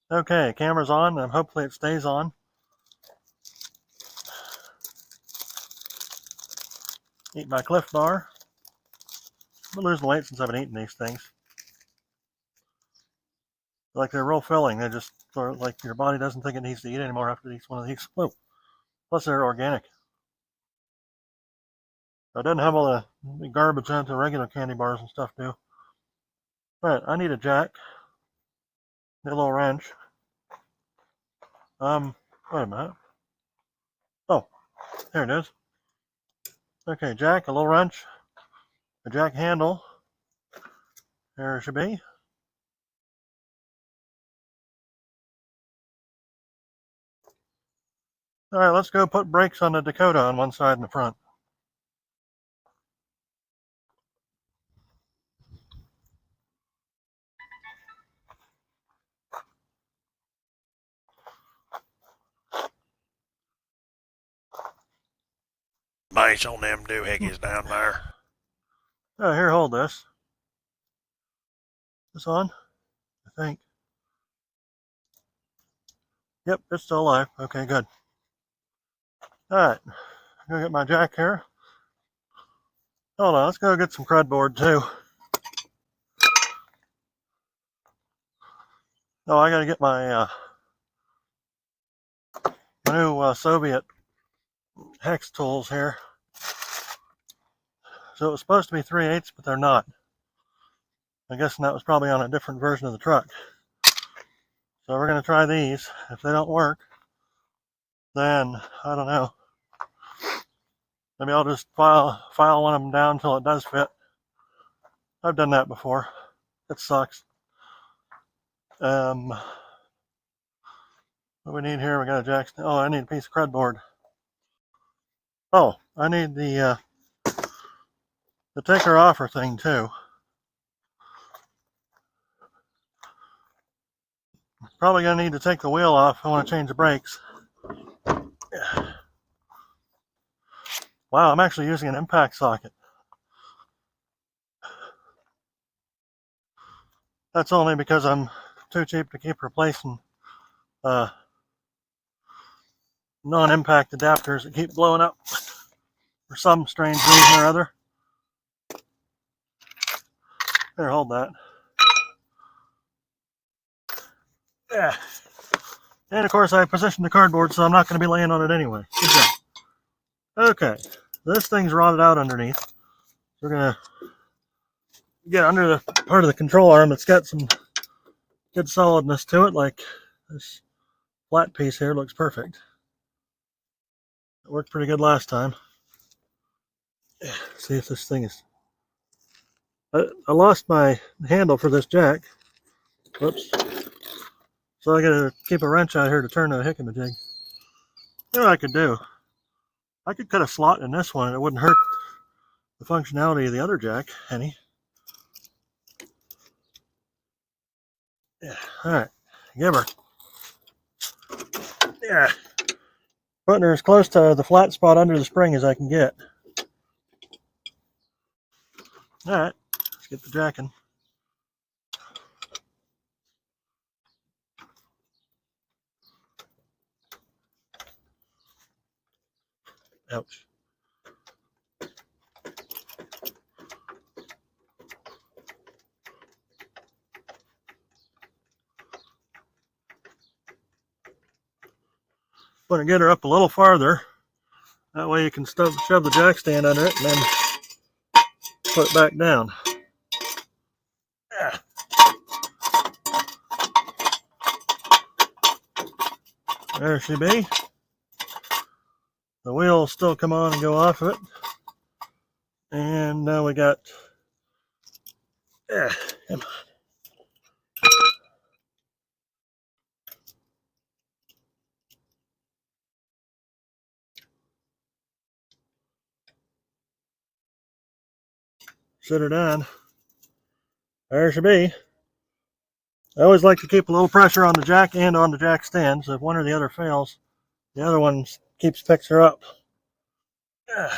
Okay, camera's on, and hopefully it stays on. Eat my Cliff Bar. I've been losing weight since I've been eating these things. Like they're real filling. They just sort of like your body doesn't think it needs to eat anymore after it eats one of these. Oh, plus they're organic. It doesn't have all the garbage that the regular candy bars and stuff do. Alright, I need a jack. Need a little wrench. Wait a minute. Oh, there it is. Okay, jack, a little wrench, a jack handle. There it should be. Alright, let's go put brakes on the Dakota on one side and the front. Base on them doohickeys down there. Oh, here, hold this. This on? I think. Yep, it's still alive. Okay, good. Alright, I'm gonna get my jack here. Hold on, let's go get some crudboard too. Oh, I gotta get my new Soviet hex tools here. So it was supposed to be 3/8, but they're not. I guess that was probably on a different version of the truck. So we're going to try these. If they don't work, then I don't know. Maybe I'll just file one of them down until it does fit. I've done that before. It sucks. What do we need here? We got a jack. Oh, I need a piece of crudboard. Oh, I need the taker offer thing too. Probably gonna need to take the wheel off. I want to change the brakes. Wow, I'm actually using an impact socket. That's only because I'm too cheap to keep replacing non-impact adapters that keep blowing up for some strange reason or other. Here, hold that. Yeah. And of course I positioned the cardboard so I'm not going to be laying on it anyway. Good job. Okay, this thing's rotted out underneath. We're going to get under the part of the control arm that's got some good solidness to it, like this flat piece here looks perfect. It worked pretty good last time. Yeah, see if this thing is... I lost my handle for this jack. Whoops. So I gotta keep a wrench out here to turn the hickamajig. You know what I could do? I could cut a slot in this one and it wouldn't hurt the functionality of the other jack any. Yeah, alright. Give her. Yeah. Putting her as close to the flat spot under the spring as I can get. Alright, let's get the jacking. Ouch. Want to get her up a little farther. That way you can shove the jack stand under it and then put it back down. Yeah. There she be. The wheel will still come on and go off of it. And now we got... Yeah, come on. Sit her down. There she be. I always like to keep a little pressure on the jack and on the jack stand, so if one or the other fails, the other one picks her up. I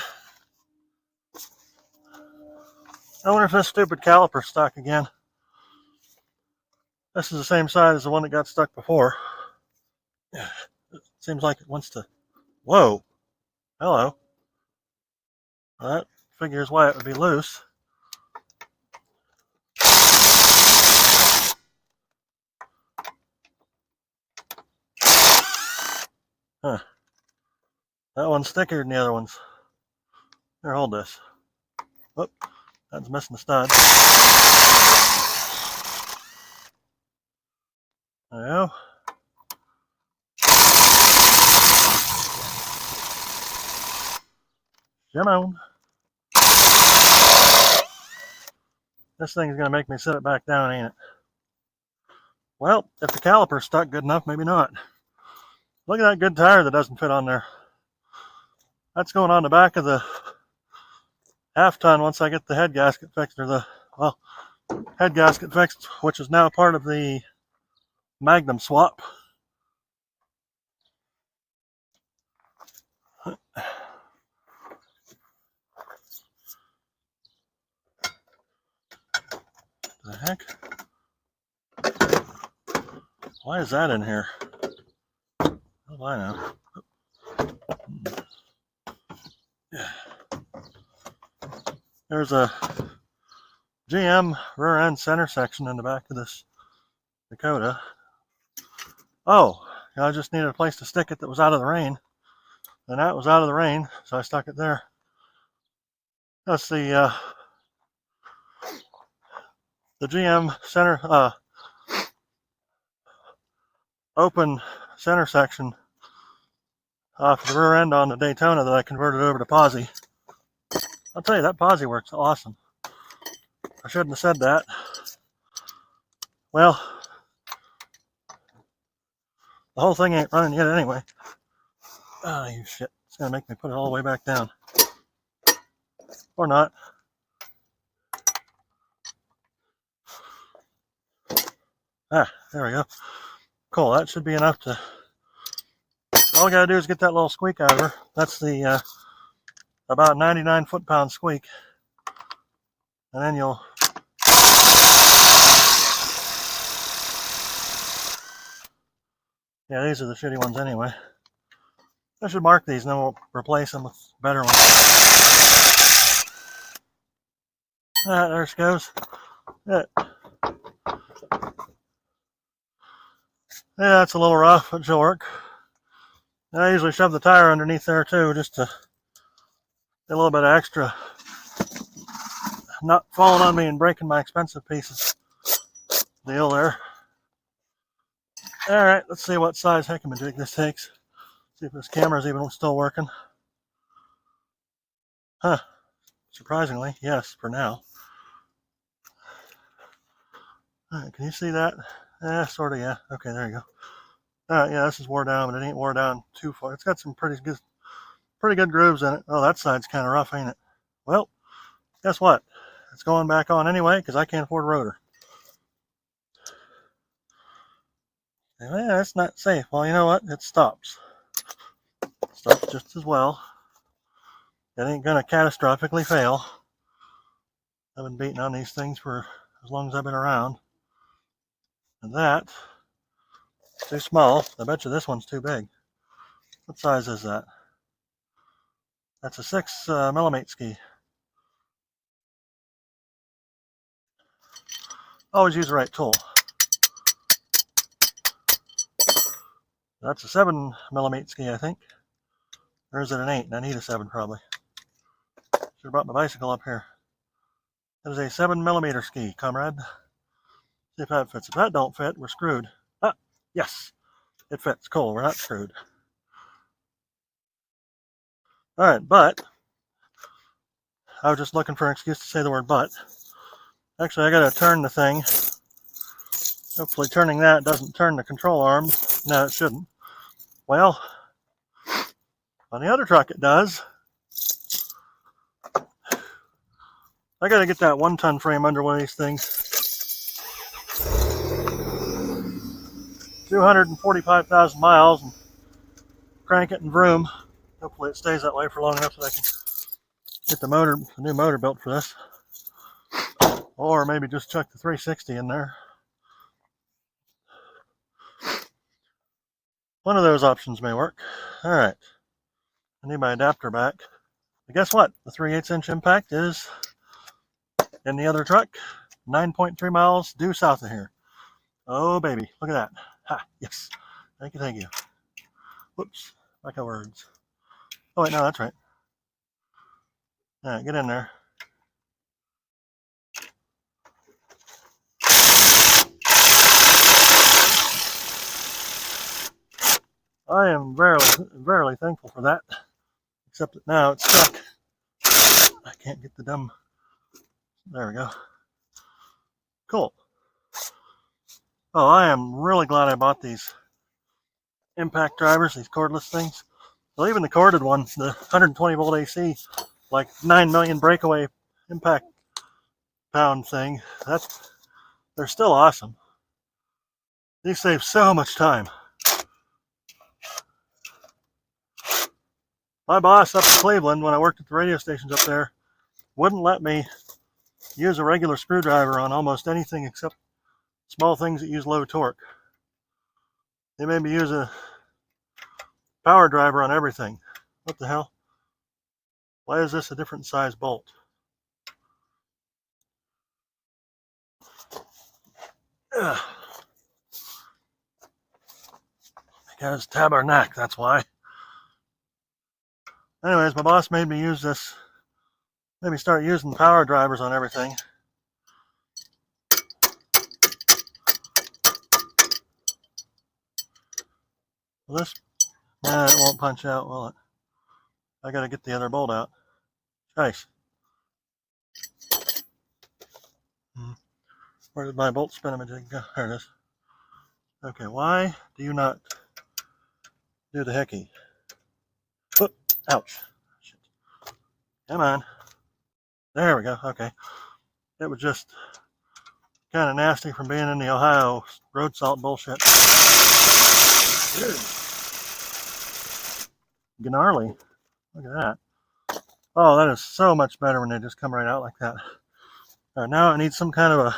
wonder if this stupid caliper's stuck again. This is the same side as the one that got stuck before. It seems like it wants to. Whoa! Hello. Well, that figures why it would be loose. Huh. That one's thicker than the other ones. Here, hold this. Whoop. That's missing the stud. There you go. Come on. This thing's going to make me set it back down, ain't it? Well, if the caliper's stuck good enough, maybe not. Look at that good tire that doesn't fit on there. That's going on the back of the half ton once I get the head gasket fixed, or the, well, head gasket fixed, which is now part of the Magnum swap. The heck? Why is that in here? How do I know? Yeah. There's a GM rear end center section in the back of this Dakota. Oh, I just needed a place to stick it that was out of the rain. And that was out of the rain, so I stuck it there. That's the GM center, open center section off the rear end on the Daytona that I converted over to posi. I'll tell you, that posi works awesome. I shouldn't have said that. Well, the whole thing ain't running yet anyway. Oh, you shit. It's going to make me put it all the way back down. Or not. Ah, there we go. Cool, that should be enough to... All I got to do is get that little squeak out of her. That's the about 99 foot-pound squeak. And then you'll... Yeah, these are the shitty ones anyway. I should mark these and then we'll replace them with better ones. Ah, there she goes. Yeah, that's a little rough, but she'll work. I usually shove the tire underneath there too, just to get a little bit of extra, not falling on me and breaking my expensive pieces deal there. Alright, let's see what size heck-a-majig this takes. See if this camera's even still working. Huh. Surprisingly, yes, for now. Alright, can you see that? Sort of, yeah. Okay, there you go. Alright, yeah, this is wore down, but it ain't wore down too far. It's got some pretty good grooves in it. Oh, that side's kind of rough, ain't it? Well, guess what? It's going back on anyway, because I can't afford a rotor. Yeah, that's not safe. Well, you know what? It stops. It stops just as well. It ain't going to catastrophically fail. I've been beating on these things for as long as I've been around. And that, too small. I bet you this one's too big. What size is that? That's a 6 millimeter ski. Always use the right tool. That's a 7 millimeter ski, I think. Or is it an 8? I need a 7 probably. Should have brought my bicycle up here. That is a 7 millimeter ski, comrade. See if that fits. If that don't fit, we're screwed. Ah, yes. It fits. Cool, we're not screwed. Alright, but I was just looking for an excuse to say the word but. Actually, I gotta turn the thing. Hopefully turning that doesn't turn the control arm. No, it shouldn't. Well, on the other truck it does. I gotta get that 1-ton frame under one of these things. 245,000 miles and crank it and vroom. Hopefully it stays that way for long enough that I can get the new motor built for this. Or maybe just chuck the 360 in there. One of those options may work. All right, I need my adapter back. But guess what? The 3/8" impact is in the other truck, 9.3 miles due south of here. Oh, baby, look at that. Ha, yes. Thank you, thank you. Whoops, back of words. Oh, wait, no, that's right. All right, get in there. I am verily thankful for that. Except that now it's stuck. I can't get the dumb. There we go. Cool. Oh, I am really glad I bought these impact drivers, these cordless things. Well, even the corded one, the 120 volt AC, like 9 million breakaway impact pound thing, they're still awesome. These save so much time. My boss up in Cleveland, when I worked at the radio stations up there, wouldn't let me use a regular screwdriver on almost anything except small things that use low torque. They made me use a power driver on everything. What the hell? Why is this a different size bolt? Ugh. Because tabernacle, that's why. Anyways, my boss made me use this, made me start using power drivers on everything. Well, this, it won't punch out, will it? I gotta get the other bolt out. Nice. Where did my bolt spin image go? There it is. Okay, why do you not do the hickey? Whoop, ouch. Shit. Come on. There we go, okay. It was just kind of nasty from being in the Ohio road salt bullshit. Gnarly. Look at that. Oh, that is so much better when they just come right out like that. All right, now I need some kind of a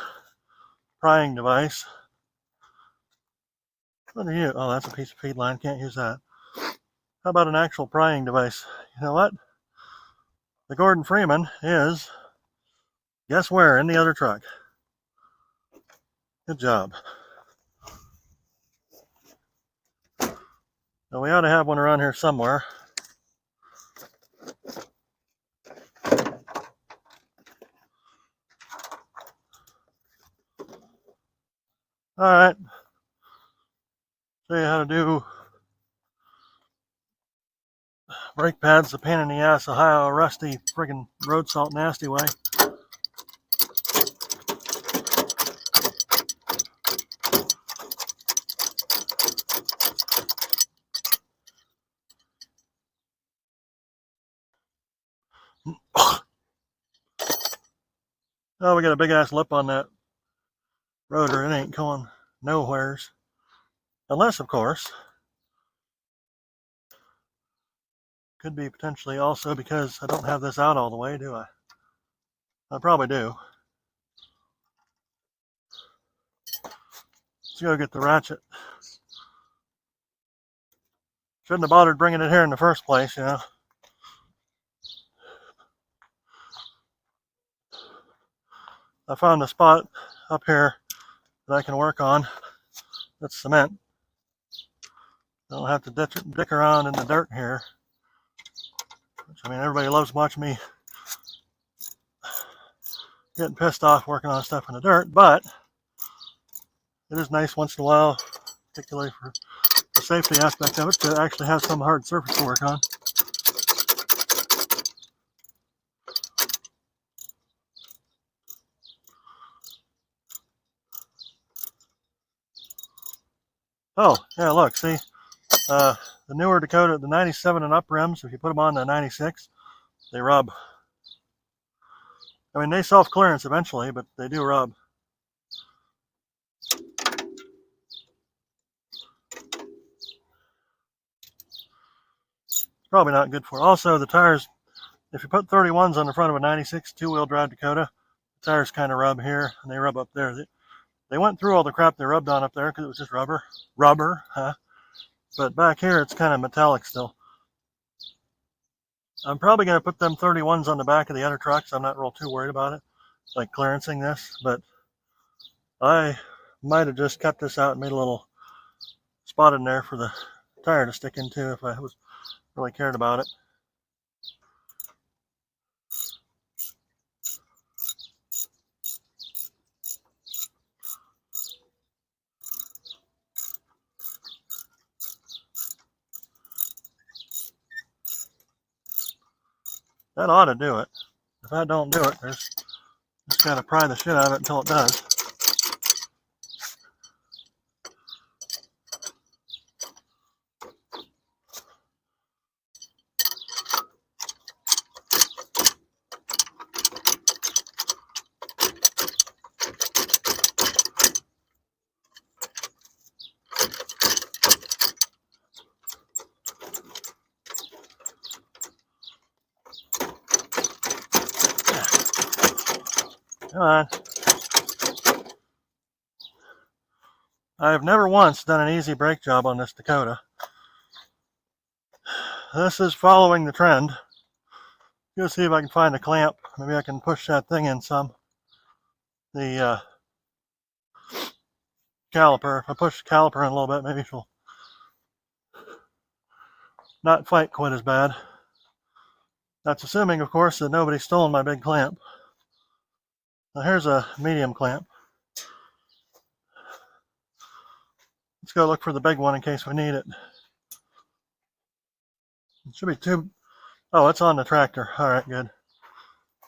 prying device. What are you? Oh, that's a piece of feed line. Can't use that. How about an actual prying device? You know what? The Gordon Freeman is, guess where? In the other truck. Good job. Now we ought to have one around here somewhere. All right. Show you how to do brake pads, the pain in the ass, Ohio rusty friggin' road salt nasty way. Oh, we got a big ass lip on that rotor. It ain't going nowheres. Unless, of course, could be potentially also because I don't have this out all the way, do I? I probably do. Let's go get the ratchet. Shouldn't have bothered bringing it here in the first place, you know. I found a spot up here that I can work on. That's cement. I don't have to dick around in the dirt here. Which, I mean, everybody loves watching me getting pissed off working on stuff in the dirt, but it is nice once in a while, particularly for the safety aspect of it, to actually have some hard surface to work on. Oh, yeah, look, see, the newer Dakota, the 97 and up rims, if you put them on the 96, they rub. I mean, they self-clearance eventually, but they do rub. It's probably not good for it. Also, the tires, if you put 31s on the front of a 96 two-wheel drive Dakota, the tires kind of rub here, and they rub up there. They went through all the crap they rubbed on up there because it was just rubber, huh? but back here it's kind of metallic still. I'm probably going to put them 31s on the back of the other trucks. I'm not real too worried about it, like clearancing this, but I might have just cut this out and made a little spot in there for the tire to stick into if I was really cared about it. That ought to do it. If I don't do it, there's just got to pry the shit out of it until it does. Come on. I've never once done an easy brake job on this Dakota. This is following the trend. Let's see if I can find a clamp. Maybe I can push that thing in some. The caliper. If I push the caliper in a little bit, maybe she'll not fight quite as bad. That's assuming, of course, that nobody's stolen my big clamp. Now here's a medium clamp. Let's go look for the big one in case we need it. It should be two. Oh, it's on the tractor. All right, good. And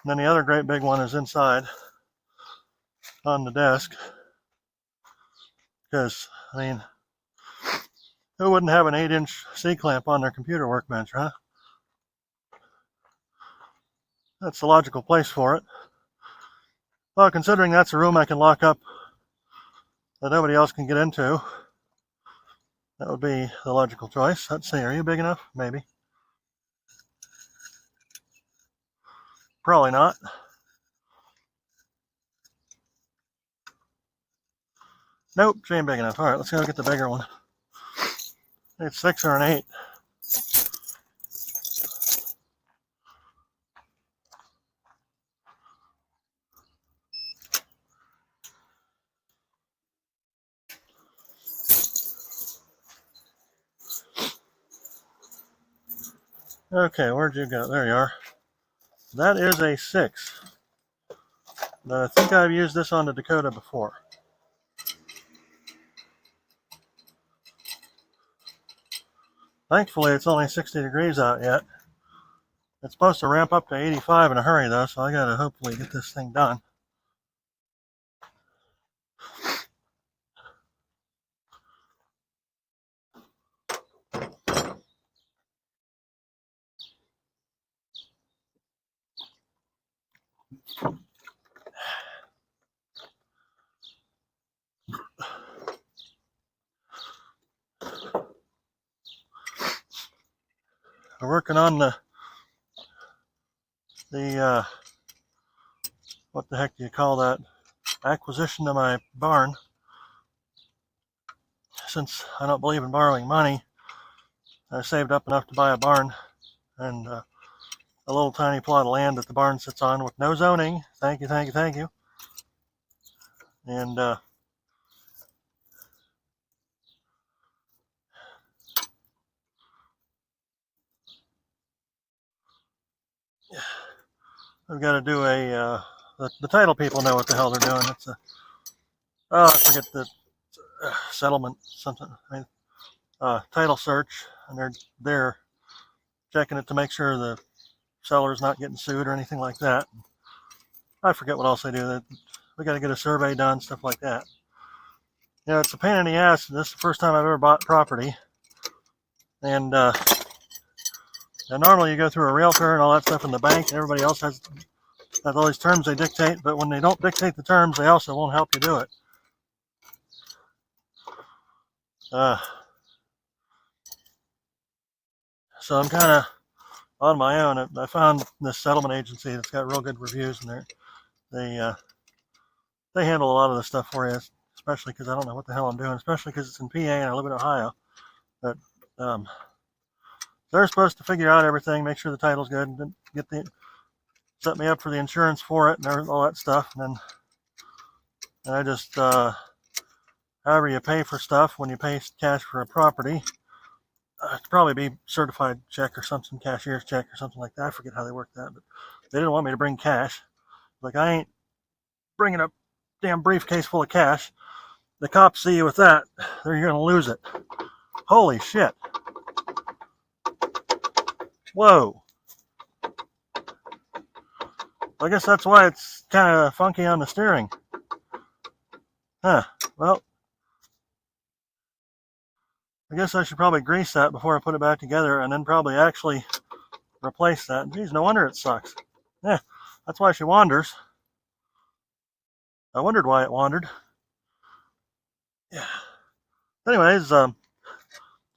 then the other great big one is inside on the desk. Because, I mean, who wouldn't have an 8-inch C-clamp on their computer workbench, huh? That's the logical place for it. Well, considering that's a room I can lock up that nobody else can get into, that would be the logical choice. Let's see, are you big enough? Maybe. Probably not. Nope, she ain't big enough. All right, let's go get the bigger one. It's 6 or an 8. Okay, where'd you go? There you are. That is a 6. But I think I've used this on the Dakota before. Thankfully, it's only 60 degrees out yet. It's supposed to ramp up to 85 in a hurry, though, so I gotta hopefully get this thing done. We're working on the what the heck do you call that? Acquisition of my barn. Since I don't believe in borrowing money, I saved up enough to buy a barn and a little tiny plot of land that the barn sits on with no zoning. Thank you, thank you, thank you. And I've got to do a, the title people know what the hell they're doing. It's a, oh, I forget the settlement, something, I mean, title search, and they're checking it to make sure the seller's not getting sued or anything like that. I forget what else they do. We got to get a survey done, stuff like that. You know, it's a pain in the ass. This is the first time I've ever bought property. And normally you go through a realtor and all that stuff in the bank, and everybody else has all these terms they dictate, but when they don't dictate the terms, they also won't help you do it. So I'm kind of on my own. I found this settlement agency that's got real good reviews, and they handle a lot of the stuff for you, especially because I don't know what the hell I'm doing, especially because it's in PA and I live in Ohio. But Um, they're supposed to figure out everything, make sure the title's good, and set me up for the insurance for it and all that stuff. And I just, however you pay for stuff when you pay cash for a property, it'd probably be certified check or something, cashier's check or something like that. I forget how they work that, but they didn't want me to bring cash. Like, I ain't bringing a damn briefcase full of cash. The cops see you with that, you're going to lose it. Holy shit. Whoa. I guess that's why it's kind of funky on the steering. Huh. Well, I guess I should probably grease that before I put it back together and then probably actually replace that. Geez, no wonder it sucks. Yeah, that's why she wanders. I wondered why it wandered. Yeah. Anyways, I'm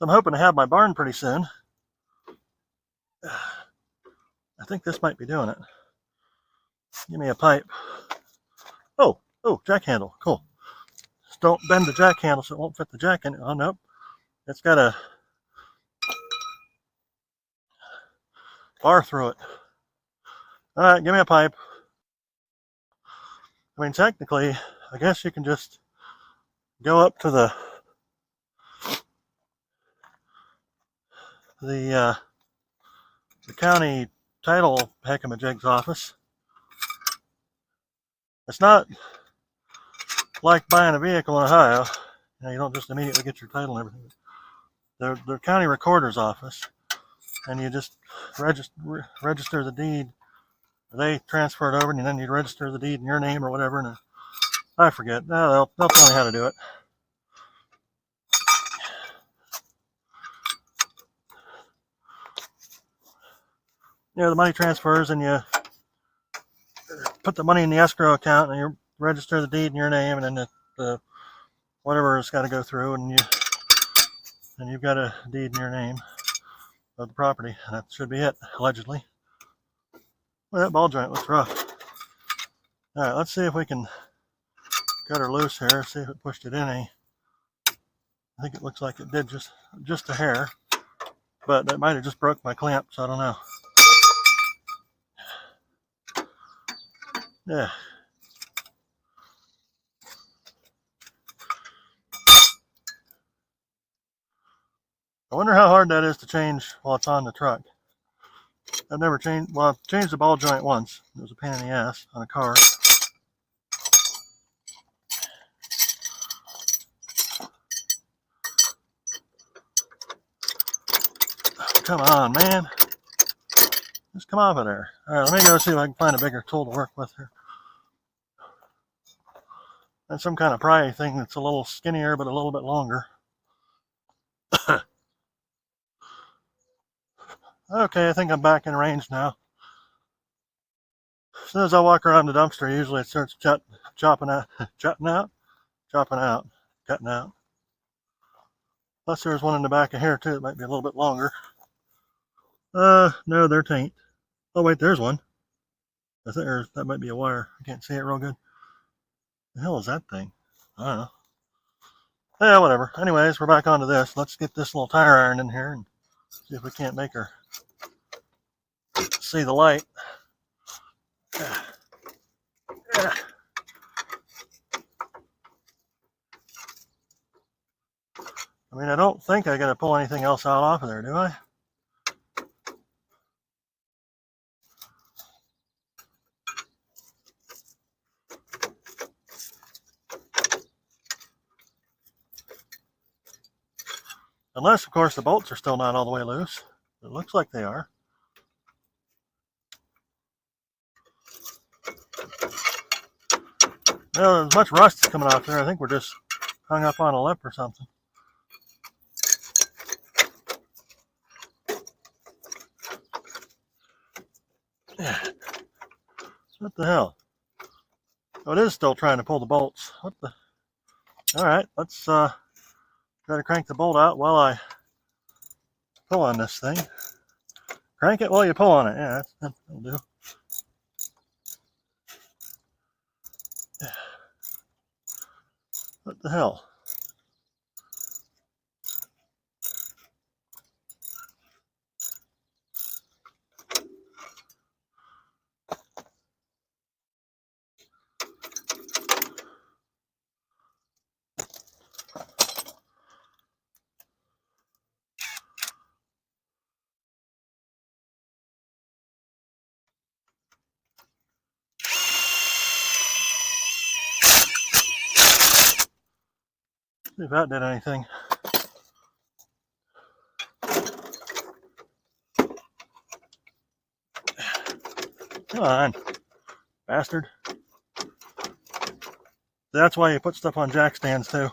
hoping to have my barn pretty soon. I think this might be doing it. Give me a pipe. Oh, jack handle. Cool. Just don't bend the jack handle so it won't fit the jack in it. Oh, nope. It's got a bar through it. All right, give me a pipe. I mean, technically, I guess you can just go up to the county title heckamajig's office. It's not like buying a vehicle in Ohio. You don't just immediately get your title and everything. The county recorder's office, and you just register the deed. They transfer it over, and then you register the deed in your name or whatever. And I forget. No, they'll tell me how to do it. The money transfers, and you put the money in the escrow account, and you register the deed in your name, and then the whatever has got to go through, and you've got a deed in your name of the property. And that should be it, allegedly. Well, that ball joint looks rough. All right, let's see if we can cut her loose here. See if it pushed it in any. I think it looks like it did just a hair, but that might have just broke my clamp, so I don't know. Yeah. I wonder how hard that is to change while it's on the truck. I've never changed, well, I've changed the ball joint once. It was a pain in the ass on a car. Come on, man. Just come off of there. All right, let me go see if I can find a bigger tool to work with here. That's some kind of pry thing that's a little skinnier but a little bit longer. Okay, I think I'm back in range now. As soon as I walk around the dumpster, usually it starts chopping out, cutting out. Plus there's one in the back of here too. It might be a little bit longer. No, there tain't. Oh wait, there's one. I think that might be a wire. I can't see it real good. The hell is that thing? I don't know. Yeah, whatever. Anyways, we're back onto this. Let's get this little tire iron in here and see if we can't make her see the light. Yeah. I mean, I don't think I got to pull anything else out off of there, do I? Unless, of course, the bolts are still not all the way loose. It looks like they are. Well, there's much rust coming off there. I think we're just hung up on a lip or something. Yeah. What the hell? Oh, it is still trying to pull the bolts. What the? All right, let's try to crank the bolt out while I pull on this thing. Crank it while you pull on it. Yeah, that'll do. Yeah. What the hell? See if that did anything. Come on, bastard. That's why you put stuff on jack stands too. You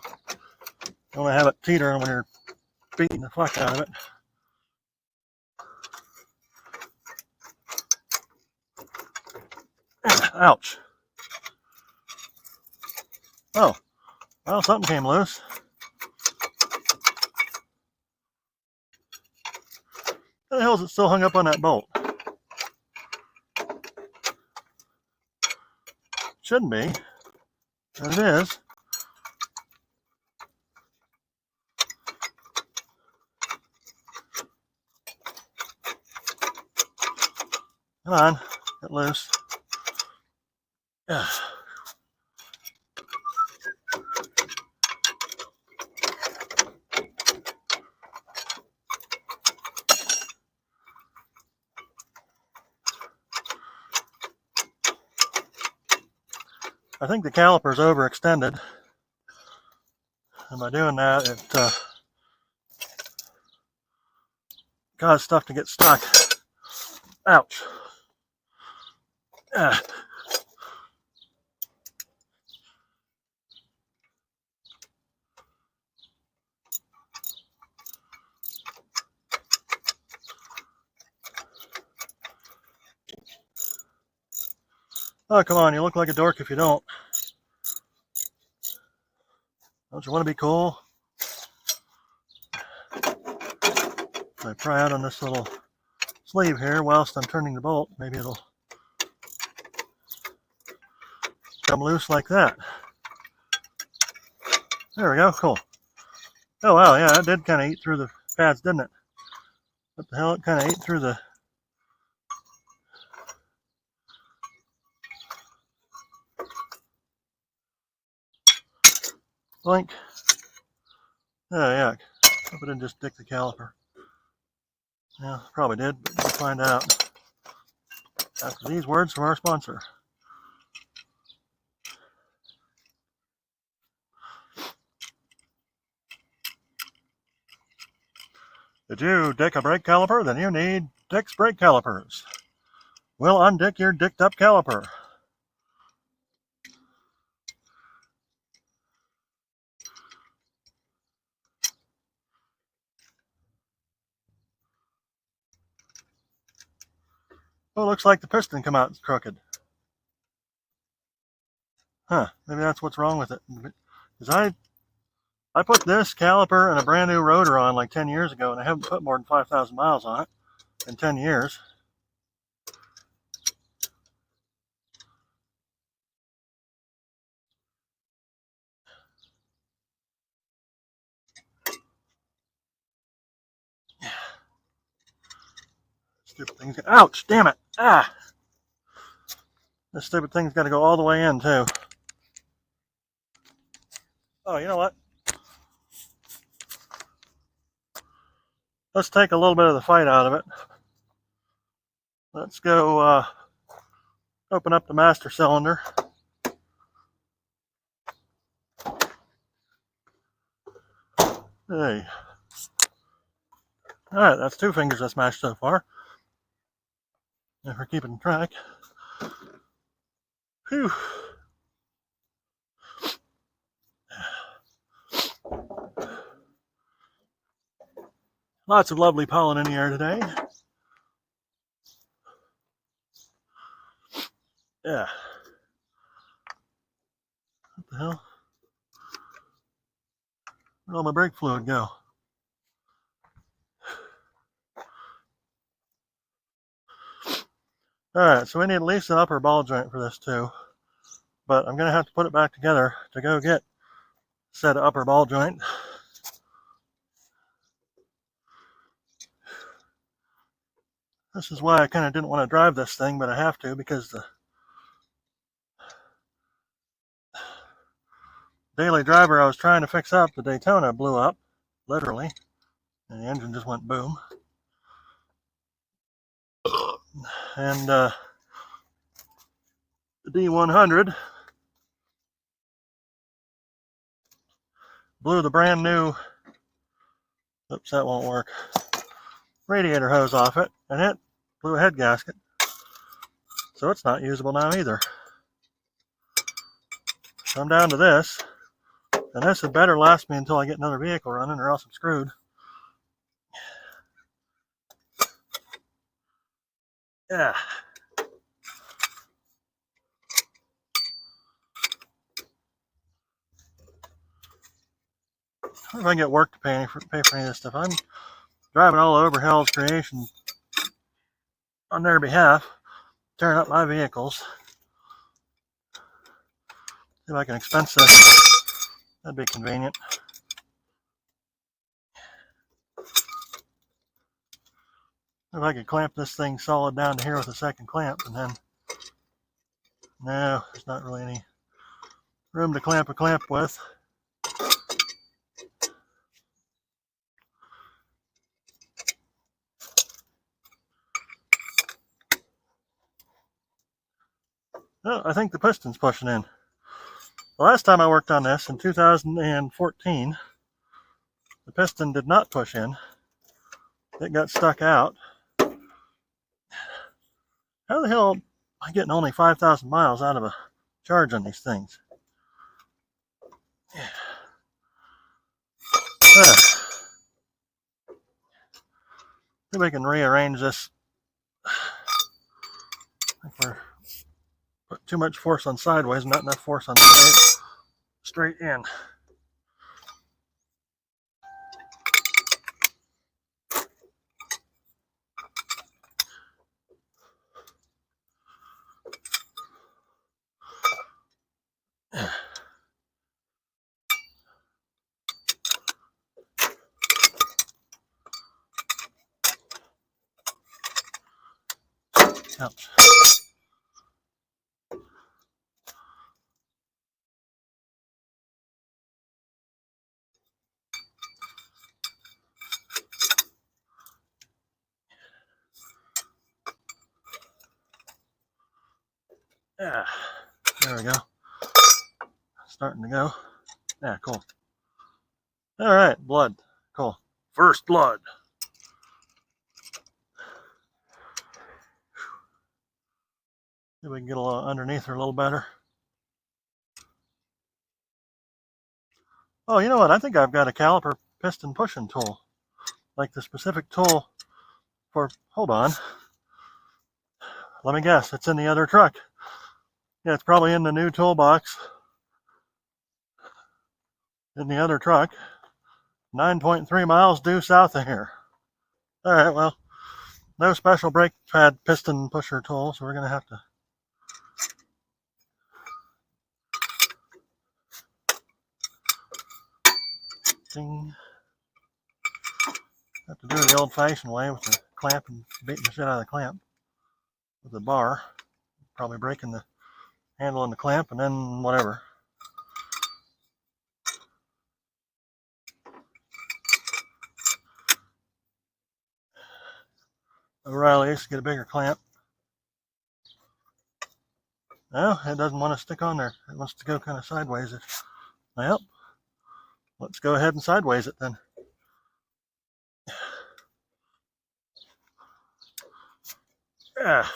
don't want to have it teetering when you're beating the fuck out of it. Ouch. Oh, well, something came loose. How the hell is it still hung up on that bolt? Shouldn't be, but it is. Come on, get loose. Yeah. I think the caliper's overextended, and by doing that, it caused stuff to get stuck. Ouch. Ah. Oh, come on, you look like a dork if you don't. Don't you want to be cool? If I pry out on this little sleeve here whilst I'm turning the bolt, maybe it'll come loose like that. There we go, cool. Oh wow, yeah, that did kind of eat through the pads, didn't it? What the hell, it kind of ate through the... Blink. Oh yuck. Hope it didn't just dick the caliper. Yeah, probably did, but we'll find out after these words from our sponsor. Did you dick a brake caliper? Then you need Dick's brake calipers. We'll undick your dicked up caliper. Oh, looks like the piston come out crooked. Huh, maybe that's what's wrong with it. Because I put this caliper and a brand new rotor on like 10 years ago, and I haven't put more than 5,000 miles on it in 10 years. Stupid thing's got, ouch, damn it, ah! This stupid thing's got to go all the way in too. Oh, you know what? Let's take a little bit of the fight out of it. Let's go open up the master cylinder. Hey. Alright, that's 2 fingers I smashed so far. If we're keeping track. Whew. Lots of lovely pollen in the air today. Yeah. What the hell? Where'd all my brake fluid go? Alright, so we need at least an upper ball joint for this too. But I'm going to have to put it back together to go get said upper ball joint. This is why I kind of didn't want to drive this thing, but I have to because the daily driver I was trying to fix up, the Daytona, blew up, literally, and the engine just went boom. And the D100 blew the brand new, oops, that won't work, radiator hose off it, and it blew a head gasket. So it's not usable now either. So I'm down to this, and this had better last me until I get another vehicle running, or else I'm screwed. Yeah. I don't know if I can get work to pay for any of this stuff. I'm driving all over Hell's Creation on their behalf, tearing up my vehicles. See if I can expense this. That'd be convenient. If I could clamp this thing solid down to here with a second clamp, and then, no, there's not really any room to clamp a clamp with. Oh, I think the piston's pushing in. The last time I worked on this, in 2014, the piston did not push in. It got stuck out. How the hell am I getting only 5,000 miles out of a charge on these things? See if we can rearrange this. I think we're put too much force on sideways, not enough force on straight in. Ouch. Yeah, there we go. Starting to go. Yeah, cool. All right, blood. Cool. First blood. See if we can get a little underneath her a little better. Oh, you know what? I think I've got a caliper piston pushing tool. Like the specific tool for, hold on. Let me guess, it's in the other truck. Yeah, it's probably in the new toolbox. In the other truck. 9.3 miles due south of here. All right, well, no special brake pad piston pusher tool, so we're going to have to ding. Have to do it the old-fashioned way with the clamp and beating the shit out of the clamp with the bar. Probably breaking the handle and the clamp, and then whatever. O'Reilly used to get a bigger clamp. No, it doesn't want to stick on there. It wants to go kind of sideways. Well, let's go ahead and sideways it then. Yeah.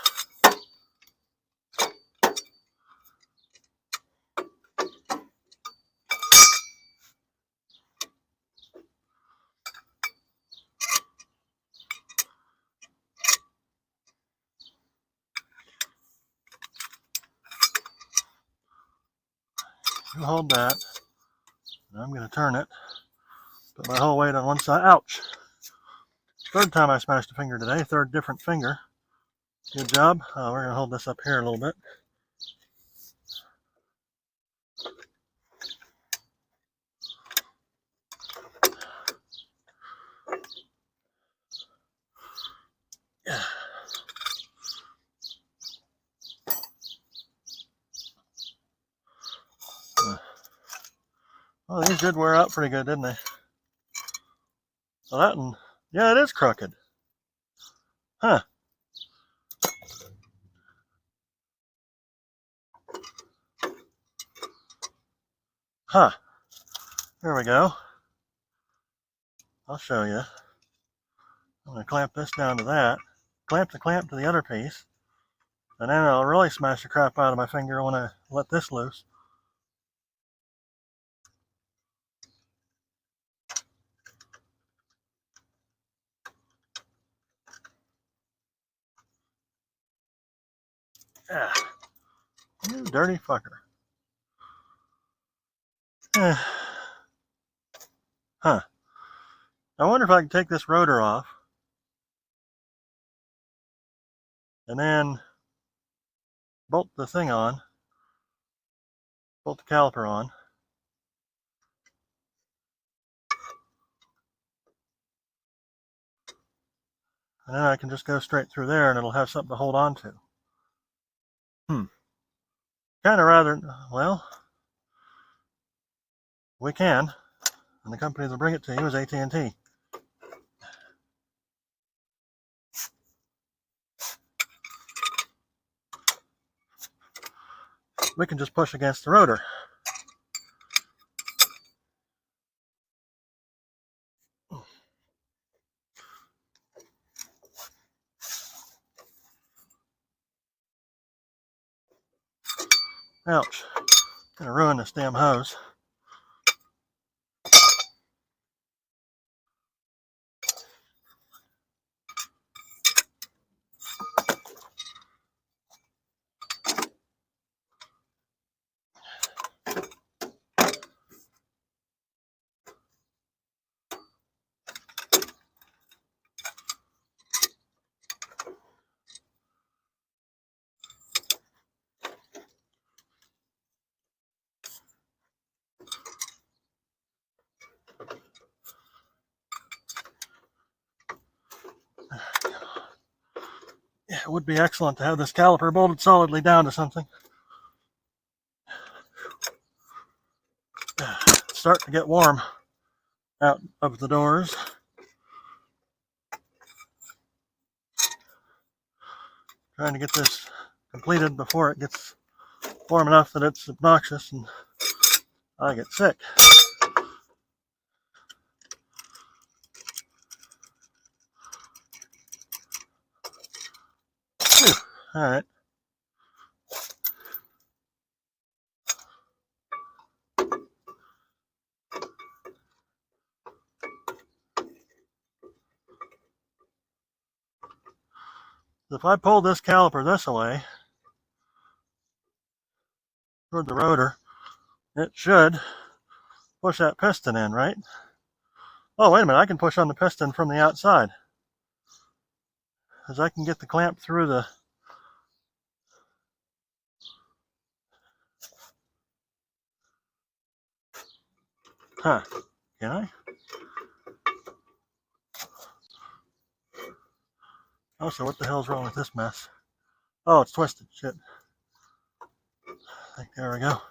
You hold that. I'm going to turn it. Put my whole weight on one side. Ouch. Third time I smashed a finger today. Third different finger. Good job. We're going to hold this up here a little bit. Yeah. Well, these did wear out pretty good, didn't they? Well, that one, yeah, it is crooked. Huh. Huh. There we go. I'll show you. I'm going to clamp this down to that. Clamp the clamp to the other piece. And then I'll really smash the crap out of my finger when I let this loose. Ah, you dirty fucker. Huh. I wonder if I can take this rotor off and then bolt the thing on, bolt the caliper on. And then I can just go straight through there and it'll have something to hold on to. Kind of rather, well, we can. And the company that'll bring it to you is AT&T. We can just push against the rotor. Ouch. Gonna ruin this damn hose. Yeah, it would be excellent to have this caliper bolted solidly down to something. It's starting to get warm out of the doors. Trying to get this completed before it gets warm enough that it's obnoxious and I get sick. Whew. All right. If I pull this caliper this way toward the rotor, it should push that piston in, right? Oh, wait a minute, I can push on the piston from the outside. Because I can get the clamp through the... Huh, can I? Oh, so what the hell's wrong with this mess? Oh, it's twisted, shit. I think there we go.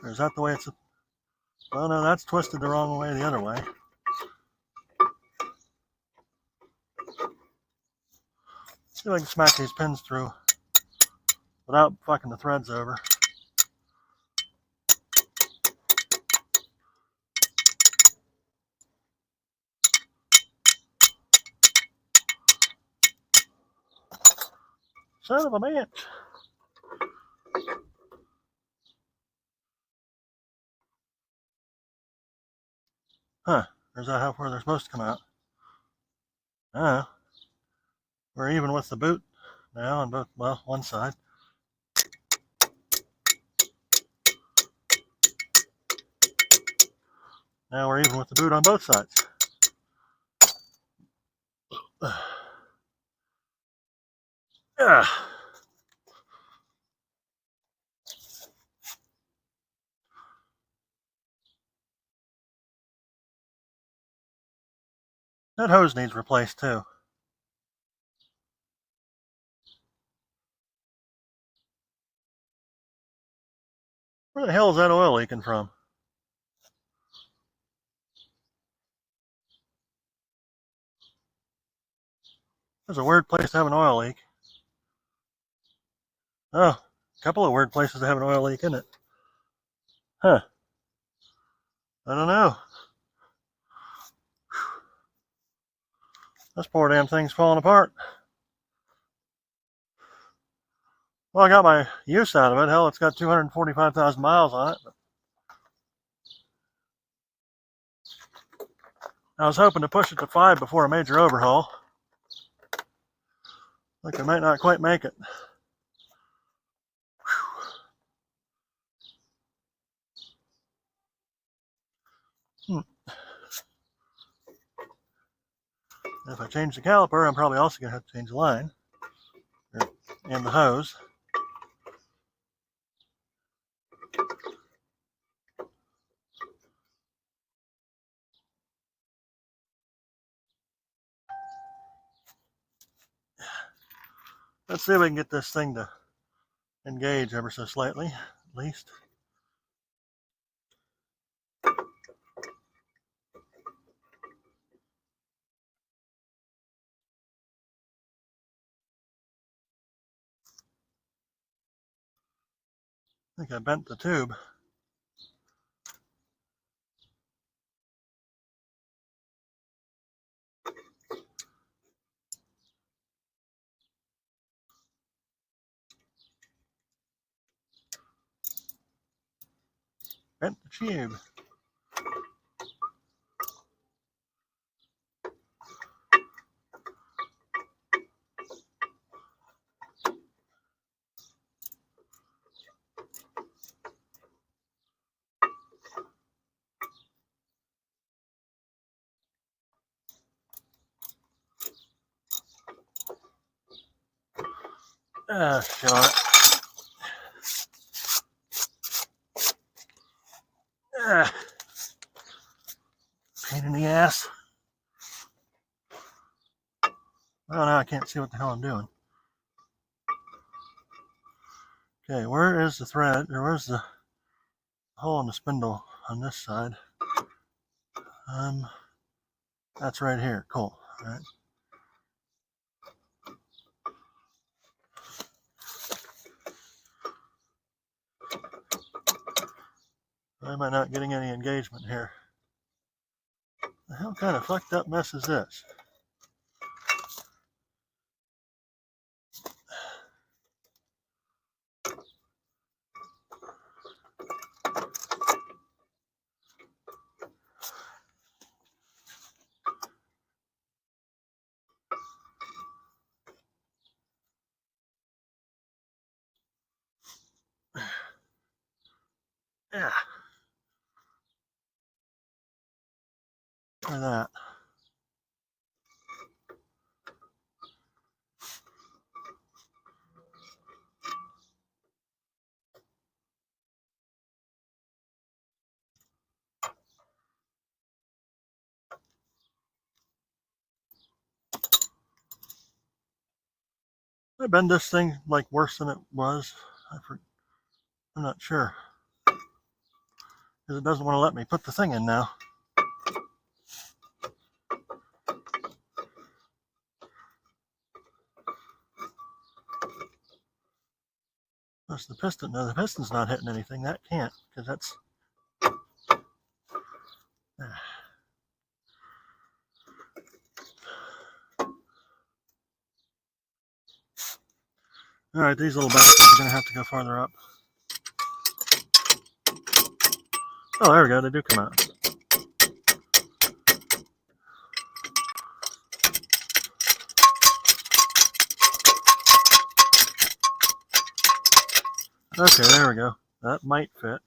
Or is that the way it's... Well, no, that's twisted the wrong way the other way. See if I can smack these pins through without fucking the threads over. Son of a bitch. Huh, or is that how far they're supposed to come out? Oh, we're even with the boot now on both, well, one side. Now we're even with the boot on both sides. Yeah. That hose needs replaced too. Where the hell is that oil leaking from? That's a weird place to have an oil leak. Oh, couple of weird places to have an oil leak, isn't it? Huh. I don't know. This poor damn thing's falling apart. Well, I got my use out of it. Hell, it's got 245,000 miles on it. I was hoping to push it to 5 before a major overhaul. Like I might not quite make it. If I change the caliper, I'm probably also going to have to change the line and the hose. Let's see if we can get this thing to engage ever so slightly, at least. I think I bent the tube. Bent the tube. Shit on it. Pain in the ass. Well, now I can't see what the hell I'm doing. Okay, where is the thread, or where's the hole in the spindle on this side? That's right here. Cool. All right. Why am I not getting any engagement here? The hell kind of fucked up mess is this? Yeah. Try that. I bend this thing like worse than it was. I'm not sure. Because it doesn't want to let me put the thing in now. That's the piston. No, the piston's not hitting anything. That can't, because that's... Alright, these little bastards are going to have to go farther up. Oh, there we go. They do come out. Okay, there we go. That might fit.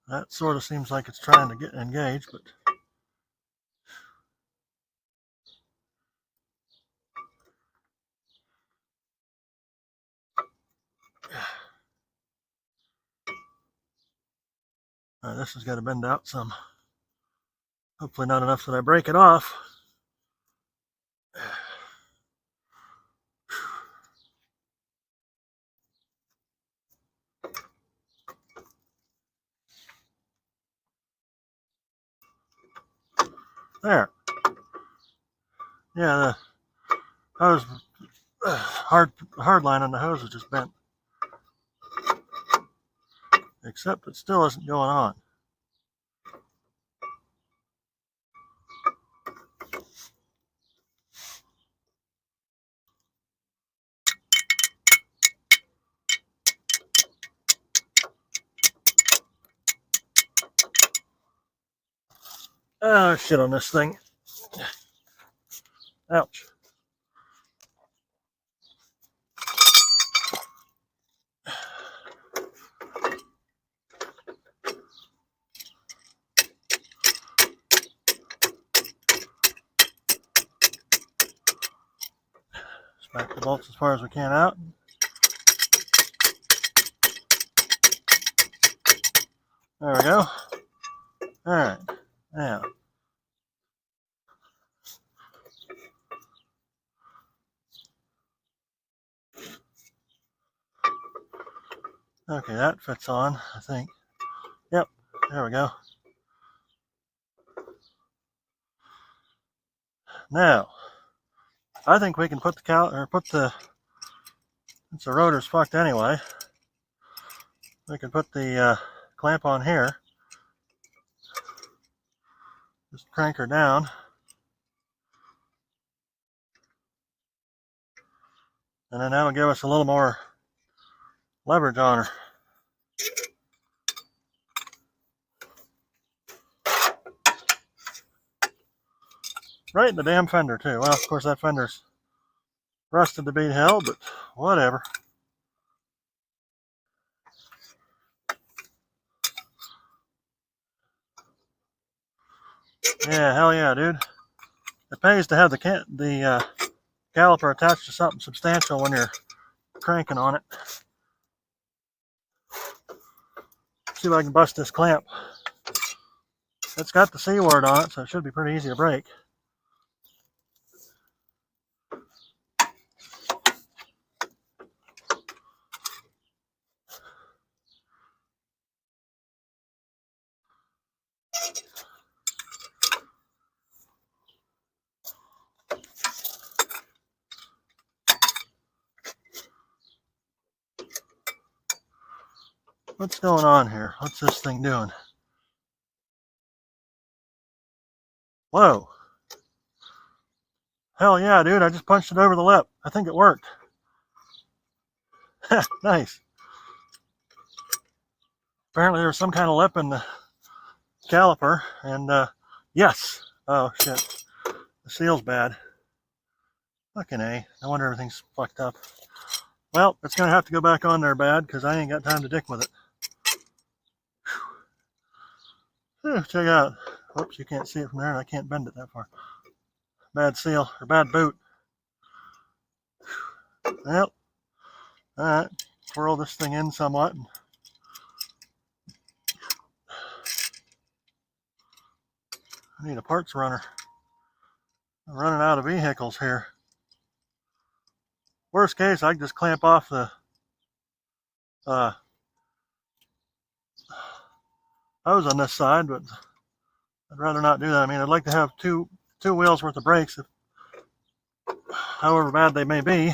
That sort of seems like it's trying to get engaged, but... this has got to bend out some. Hopefully not enough that I break it off. There. Yeah, the hose, hard line on the hose is just bent. Except it still isn't going on. Oh, shit on this thing. Ouch. Just back the bolts as far as we can out. There we go. Alright. Now. Okay, that fits on, I think. Yep, there we go. Now, I think we can put the since the rotor's fucked anyway, we can put the clamp on here. Just crank her down. And then that'll give us a little more leverage on her. Right in the damn fender too. Well, of course that fender's rusted to beat hell, but whatever. Yeah, hell yeah, dude. It pays to have the caliper attached to something substantial when you're cranking on it. See if I can bust this clamp. It's got the C word on it, so it should be pretty easy to break. What's going on here? What's this thing doing? Whoa. Hell yeah, dude. I just punched it over the lip. I think it worked. Nice. Apparently there was some kind of lip in the caliper, and yes. Oh shit. The seal's bad. Fucking A. No wonder everything's fucked up. Well, it's going to have to go back on there bad, because I ain't got time to dick with it. Whew, check out. Whoops, you can't see it from there, and I can't bend it that far. Bad seal, or bad boot. Well, alright. Twirl this thing in somewhat. I need a parts runner. I'm running out of vehicles here. Worst case, I can just clamp off the hose on this side, but I'd rather not do that. I mean, I'd like to have two wheels worth of brakes, however bad they may be.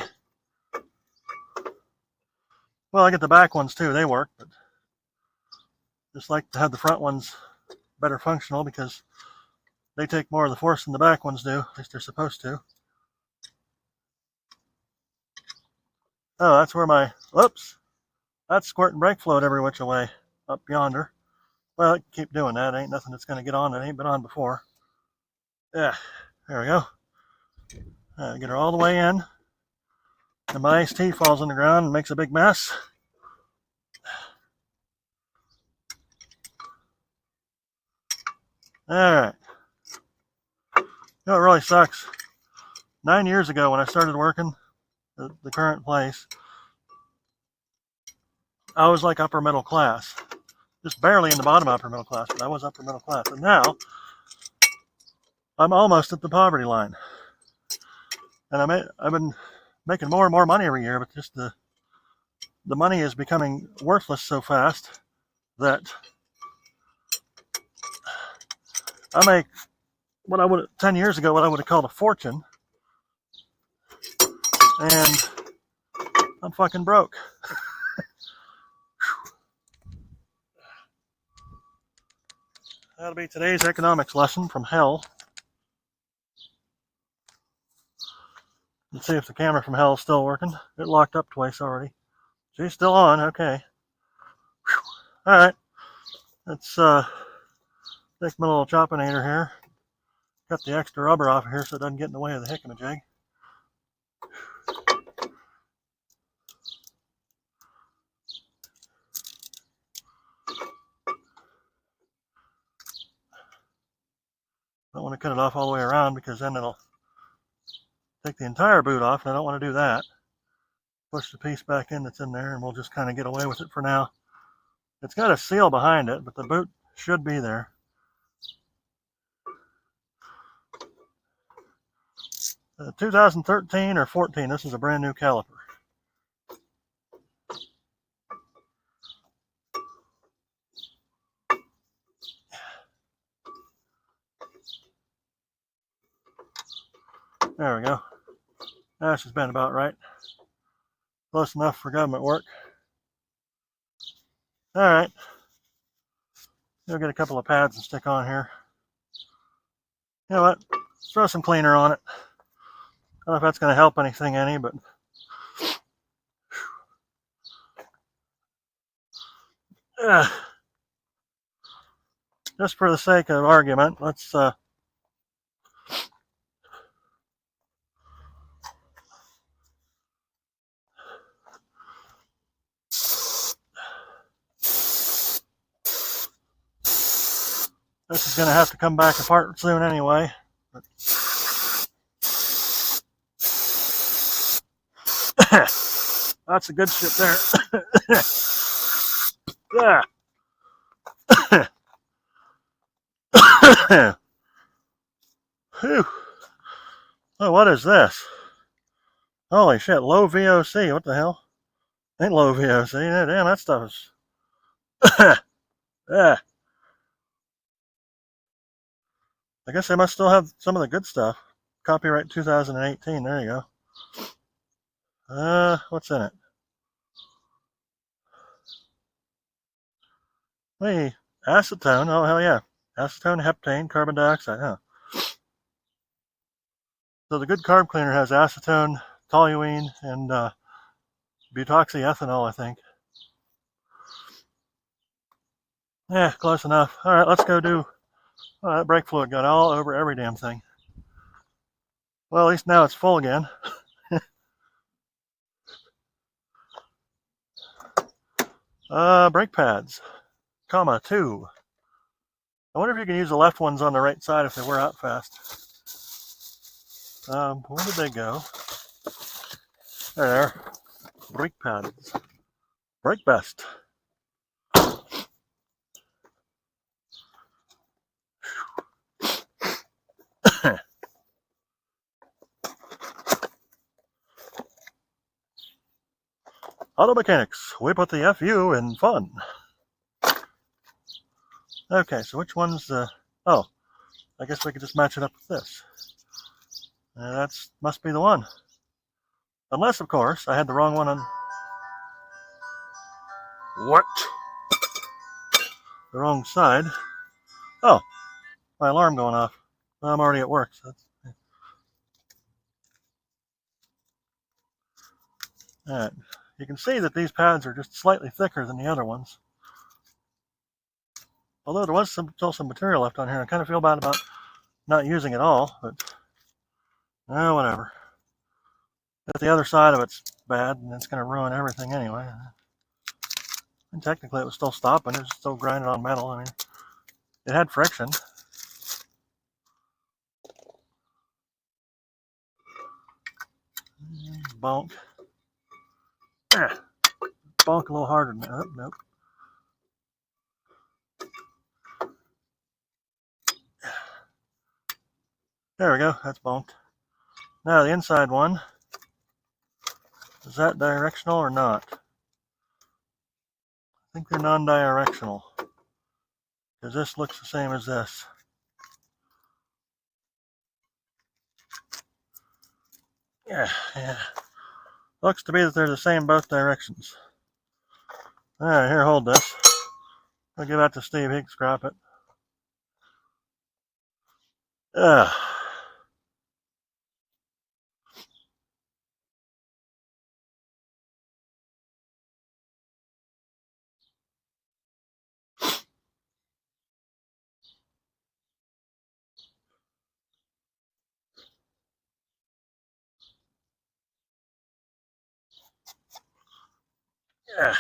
Well, I get the back ones too, they work, but just like to have the front ones better functional because they take more of the force than the back ones do, at least they're supposed to. Oh, that's where my, whoops, that's squirting brake fluid every which way up yonder. Well, I can keep doing that. Ain't nothing that's going to get on that ain't been on before. Yeah, there we go. Get her all the way in. And my iced tea falls on the ground and makes a big mess. Alright. You know, it really sucks. 9 years ago when I started working at the current place, I was like upper middle class. Just barely in the bottom upper middle class, but I was upper middle class. And now, I'm almost at the poverty line. And I've been making more and more money every year, but just the money is becoming worthless so fast that I make what I would 10 years ago, what I would have called a fortune, and I'm fucking broke. That'll be today's economics lesson from hell. Let's see if the camera from hell is still working. It locked up twice already. She's still on, okay. Alright, let's take my little choppinator here. Cut the extra rubber off of here so it doesn't get in the way of the hickamajig. Don't want to cut it off all the way around because then it'll take the entire boot off, and I don't want to do that. Push the piece back in that's in there, and we'll just kind of get away with it for now. It's got a seal behind it, but the boot should be there. 2013 or 14, this is a brand new caliper. There we go. That should been about right. Close enough for government work. Alright. We'll get a couple of pads and stick on here. You know what? Let's throw some cleaner on it. I don't know if that's going to help anything any, but just for the sake of argument, let's this is going to have to come back apart soon anyway. That's a good shit there. Yeah. Whew. Oh, what is this? Holy shit, low VOC. What the hell? Ain't low VOC. Yeah, damn, that stuff is. Yeah. I guess they must still have some of the good stuff. Copyright 2018. There you go. What's in it? Hey, acetone. Oh, hell yeah. Acetone, heptane, carbon dioxide. Huh. So the good carb cleaner has acetone, toluene, and butoxyethanol, I think. Yeah, close enough. All right, let's go do. Oh, that brake fluid got all over every damn thing. Well, at least now it's full again. Brake pads, comma 2. I wonder if you can use the left ones on the right side if they wear out fast. Where did they go? There. Brake pads. Brake best. Auto mechanics, we put the FU in fun. Okay, so which one's the... Oh, I guess we could just match it up with this. That must be the one. Unless, of course, I had the wrong one on... What? The wrong side. Oh, my alarm going off. Well, I'm already at work, so that's... Alright, you can see that these pads are just slightly thicker than the other ones. Although there was still some material left on here. I kind of feel bad about not using it all, but whatever. If the other side of it's bad, and it's going to ruin everything anyway. And technically it was still stopping, it was still grinding on metal. I mean, it had friction. Bonk. Bonk a little harder than that. Oh, nope. There we go, that's bonked. Now the inside one, is that directional or not? I think they're non-directional, because this looks the same as this. Yeah. Looks to be that they're the same both directions. Alright, here, hold this. I'll give that to Steve. He can scrap it. Ugh. Yeah.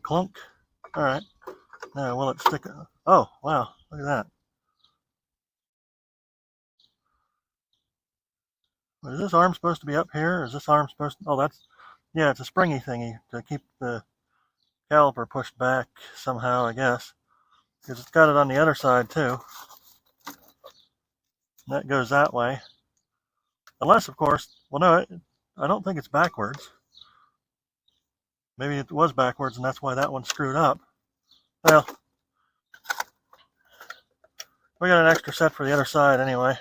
Clunk. Alright. Now, will it stick? Oh, wow. Look at that. Is this arm supposed to be up here? Or is this arm supposed to... Oh, that's... Yeah, it's a springy thingy to keep the caliper pushed back somehow, I guess. Because it's got it on the other side, too. And that goes that way. Unless, of course... Well, no, I don't think it's backwards. Maybe it was backwards, and that's why that one's screwed up. Well, we got an extra set for the other side, anyway.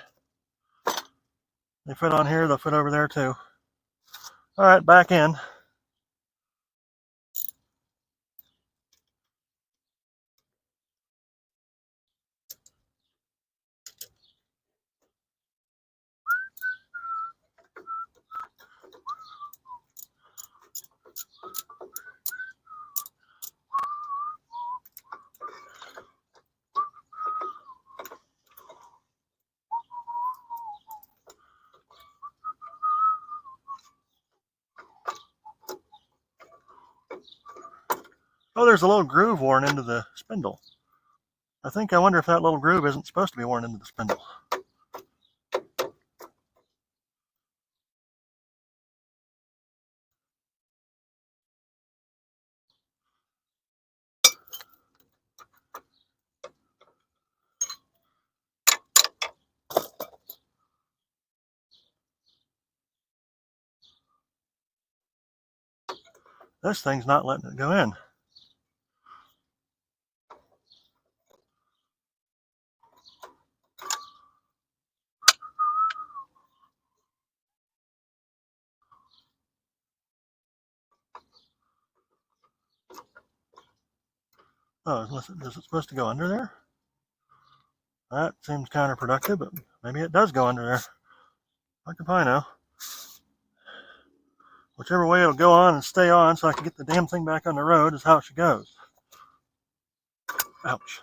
They fit on here, they'll fit over there, too. Alright, back in. Oh, there's a little groove worn into the spindle. I wonder if that little groove isn't supposed to be worn into the spindle. This thing's not letting it go in. Oh, is it supposed to go under there? That seems counterproductive, but maybe it does go under there. How can I know? Whichever way it'll go on and stay on so I can get the damn thing back on the road is how she goes. Ouch.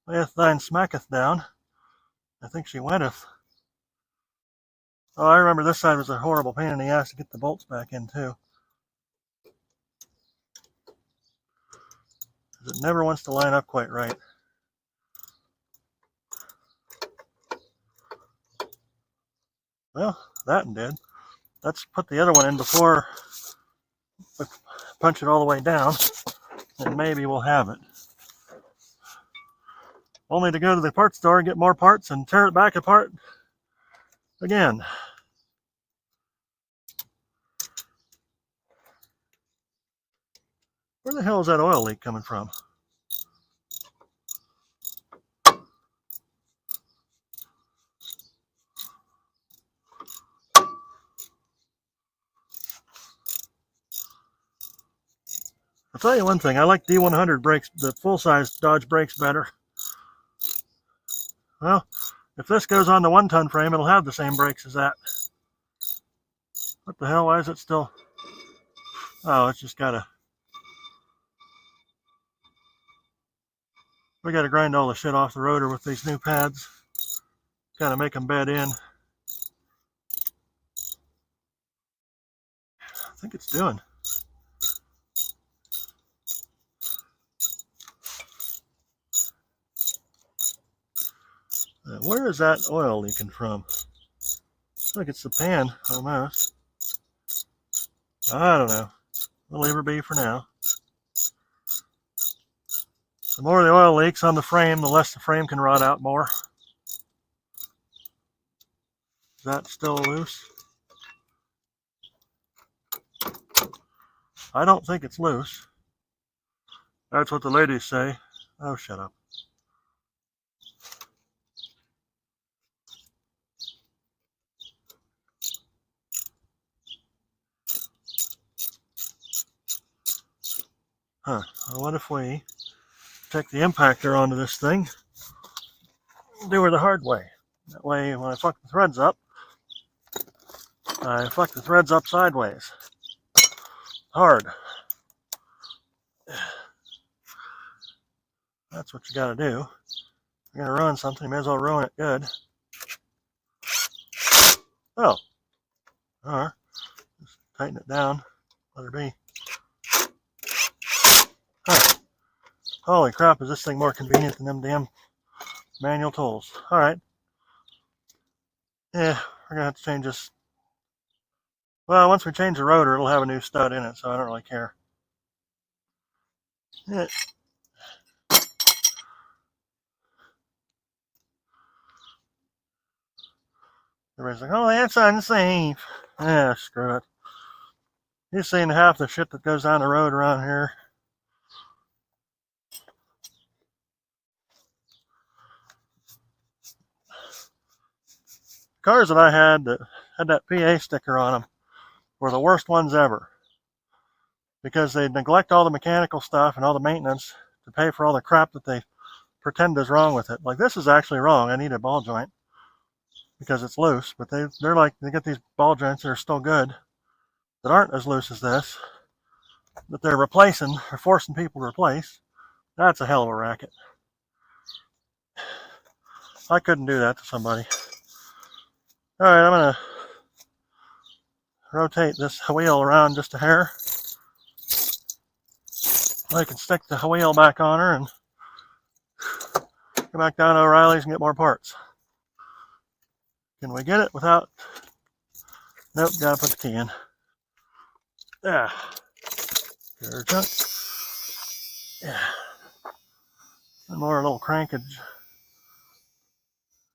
If thine smacketh down, I think she wenteth. Oh, I remember this side was a horrible pain in the ass to get the bolts back in, too. It never wants to line up quite right. Well, that did. Let's put the other one in before we punch it all the way down, and maybe we'll have it. Only to go to the parts store and get more parts and tear it back apart again. Where the hell is that oil leak coming from? I'll tell you one thing, I like D100 brakes, the full-size Dodge brakes better. Well, if this goes on the 1-ton frame, it'll have the same brakes as that. What the hell, why is it still... Oh, it's just gotta... We gotta grind all the shit off the rotor with these new pads. Gotta make them bed in. think it's doing. Where is that oil leaking from? I think it's the pan almost. I don't know. We'll leave her be for now. The more the oil leaks on the frame, the less the frame can rot out more. Is that still loose? I don't think it's loose. That's what the ladies say. Oh, shut up. Huh. Well, what if we take the impactor onto this thing and do her the hard way? That way, when I fuck the threads up, I fuck the threads up sideways. Hard. That's what you gotta do. If you're gonna ruin something, you may as well ruin it good. Oh. Alright. Just tighten it down. Let her be. Huh. Holy crap, is this thing more convenient than them damn manual tools. Alright. Yeah, we're gonna have to change this. Well, once we change the rotor, it'll have a new stud in it, so I don't really care. Yeah. Everybody's like, oh, that's unsafe. Yeah, screw it. You've seen half the shit that goes down the road around here. Cars that I had that had that PA sticker on them were the worst ones ever. Because they neglect all the mechanical stuff and all the maintenance to pay for all the crap that they pretend is wrong with it. Like, this is actually wrong. I need a ball joint because it's loose. But they're like, they get these ball joints that are still good that aren't as loose as this, that they're replacing or forcing people to replace. That's a hell of a racket. I couldn't do that to somebody. Alright, I'm going to rotate this wheel around just a hair. I can stick the wheel back on her and go back down to O'Reilly's and get more parts. Can we get it without... Nope, gotta put the key in. Yeah. Here, chunk. Yeah. And more little crankage.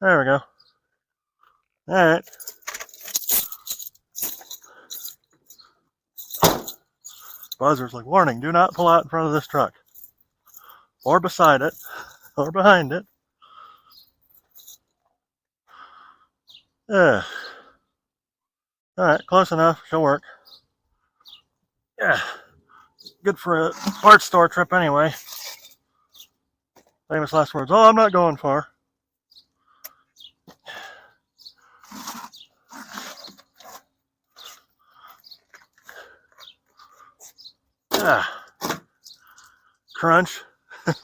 There we go. Alright. Buzzer's like, warning, do not pull out in front of this truck. Or beside it. Or behind it. Yeah. Alright, close enough. She'll work. Yeah. Good for a parts store trip anyway. Famous last words. Oh, I'm not going far. Yeah. Crunch.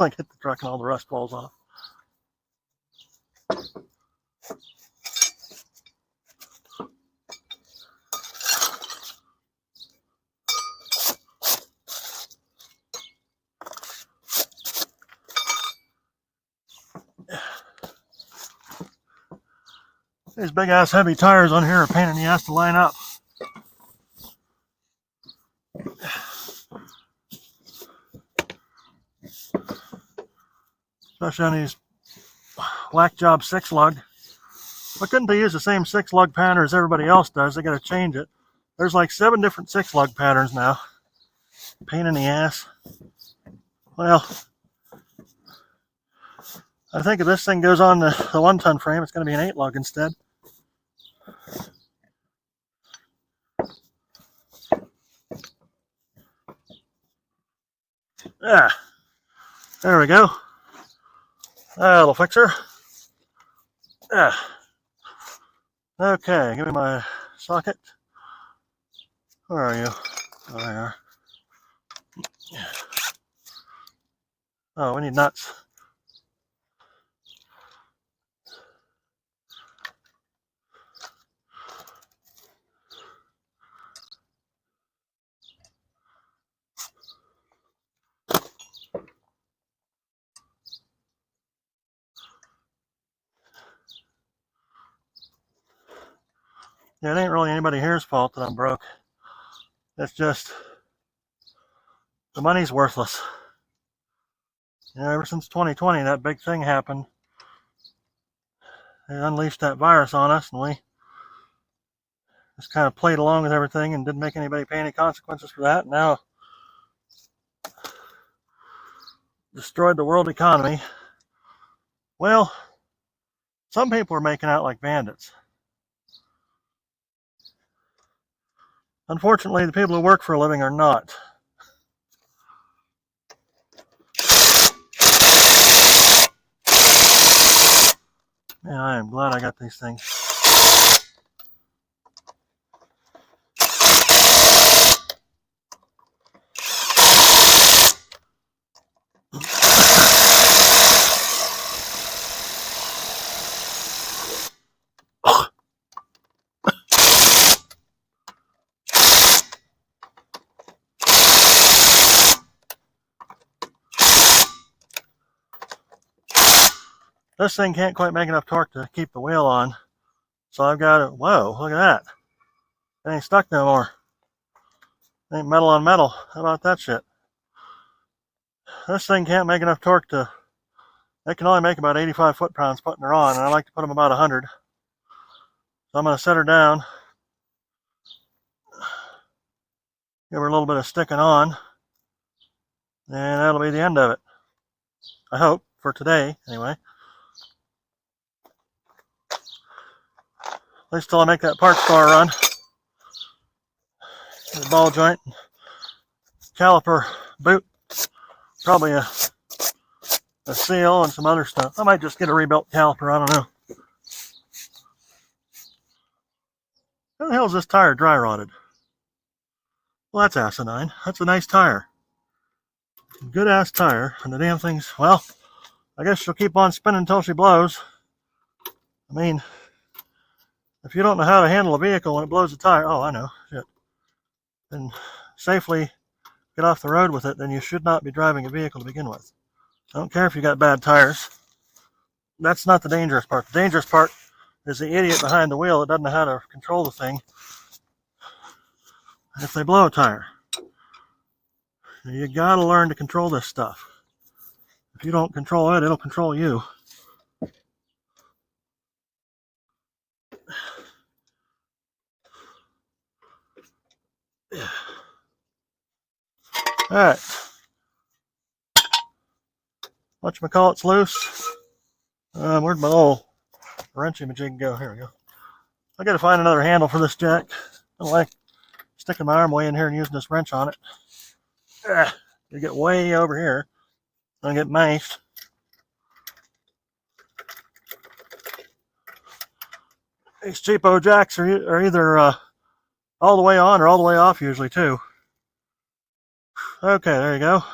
Like hit the truck and all the rust falls off. These big ass heavy tires on here are a pain in the ass to line up. Especially on these Black Job 6 lug. Why couldn't they use the same 6 lug pattern as everybody else does? They gotta change it. There's like 7 different 6 lug patterns now. Pain in the ass. Well, I think if this thing goes on the 1-ton frame, it's going to be an 8 lug instead. Yeah, there we go. That'll fix her. Yeah. Okay, give me my socket. Where are you? Oh, there you are. Oh, we need nuts. Yeah, it ain't really anybody here's fault that I'm broke. It's just the money's worthless. You know, ever since 2020, that big thing happened. They unleashed that virus on us, and we just kind of played along with everything and didn't make anybody pay any consequences for that. Now, destroyed the world economy. Well, some people are making out like bandits. Unfortunately, the people who work for a living are not. Man, I am glad I got these things. This thing can't quite make enough torque to keep the wheel on. So I've got it. Whoa, look at that. It ain't stuck no more. It ain't metal on metal. How about that shit? This thing can't make enough torque to. It can only make about 85 foot-pounds putting her on, and I like to put them about 100. So I'm going to set her down, give her a little bit of sticking on, and that'll be the end of it. I hope, for today, anyway. At least till I make that parts bar run. The ball joint, caliper, boot, probably a seal and some other stuff. I might just get a rebuilt caliper, I don't know. How the hell is this tire dry rotted? Well, that's asinine. That's a nice tire. Good ass tire, and the damn thing's, well, I guess she'll keep on spinning until she blows. I mean, if you don't know how to handle a vehicle when it blows a tire, oh, I know, shit, and safely get off the road with it, then you should not be driving a vehicle to begin with. I don't care if you got bad tires. That's not the dangerous part. The dangerous part is the idiot behind the wheel that doesn't know how to control the thing. And if they blow a tire, you gotta learn to control this stuff. If you don't control it, it'll control you. Alright. Whatchamacallit's loose. Where'd my little wrenchy majig go? Here we go. I gotta find another handle for this jack. I don't like sticking my arm way in here and using this wrench on it. You get way over here. I get maced. These cheapo jacks are either all the way on or all the way off usually too. Okay, there you go.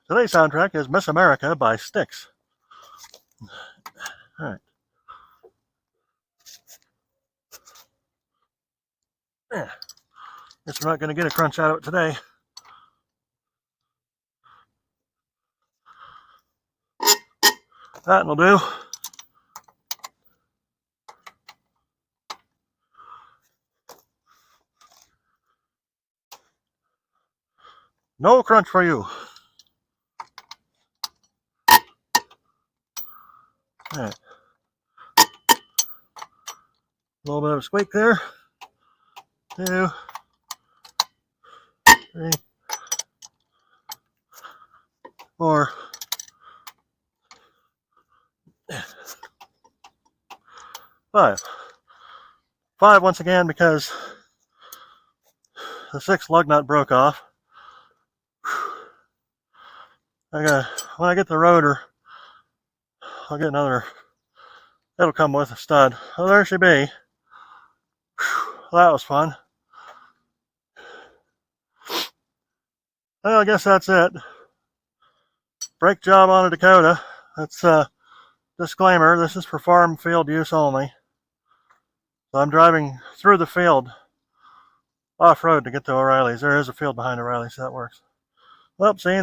Today's soundtrack is Miss America by Styx. All right. Yeah. Guess we're not going to get a crunch out of it today. That'll do. No crunch for you. All right. A little bit of a squeak there. 2, 3, 4. 5. 5 once again because the 6th lug nut broke off. When I get the rotor, I'll get another. It'll come with a stud. Oh, there she be. Well, that was fun. Well, I guess that's it. Brake job on a Dakota. That's disclaimer, this is for farm field use only. So I'm driving through the field off-road to get to O'Reilly's. There is a field behind O'Reilly's, so that works. Well, seeing